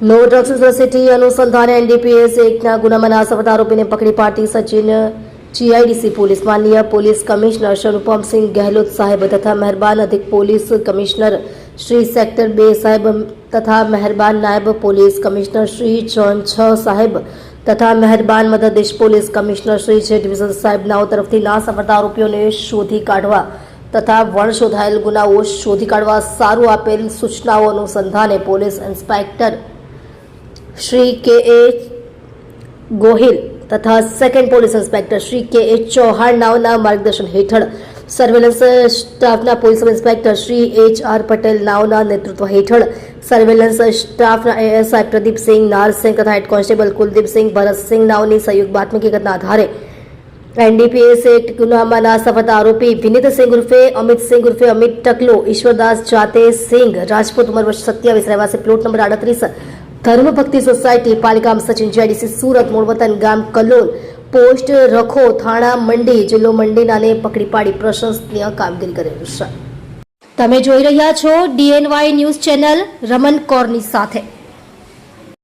નો drugs university અનુસંધાને NDPS એકના ગુનામાં નાસવત આરોપીને પકડી પાડતી સચિન જીઆઈડીસી પોલીસ માનનીય પોલીસ કમિશનર શરૂપમસિંહ ગહેલોત સાહેબ તથા મહેરબાન અધિક પોલીસ કમિશનર શ્રી સેક્ટર 2 સાહેબ તથા મહેરબાન નાયબ પોલીસ કમિશનર શ્રી ઝોન 6 સાહેબ તથા મહેરબાન મદદનીશ પોલીસ કમિશનર શ્રી જે ડિવિઝન સાહેબનાઓ તરફથી નાસવત આરોપીઓને શોધી કાઢવા તથા વણ શોધાયેલ ગુનાઓ શોધી કાઢવા સારું આપેલ સૂચનાઓ અનુસંધાને police inspector Shri K A. Gohil तथा second police inspector Shri K A. Chauhan नावना मार्गदर्शन हेठळ सर्वेलन्स स्टाफना police inspector Shri H R. Patel नावना नेतृत्व हेठळ सर्वेलन्स स्टाफना एएसआई प्रदीप सिंह नारसिंह तथा हेड कॉन्स्टेबल कुलदीप सिंह भरत सिंह नावनी संयुक्त बातमी हकीकतना आधारे एनडीपीएस एक्ट गुनामा नासवत आरोपी विनीत सिंह उर्फे अमित टकलो ईश्वरदास जाते सिंह राजपूत उम्र वर्ष 27 रहवासी प्लॉट नंबर 38 धर्मभक्ति सोसायटी पालिका सचिन जीआईडीसी सूरत मूळ वतन गाम कलोल पोस्ट रखो थाना मंडी जिल्लो मंडीना ने पकड़ी पाड़ी प्रशंसनीय कामगीरी करेली છે। તમે જોઈ રહ્યા છો DNY ન્યૂઝ ચેનલ રમન કોરની સાથે।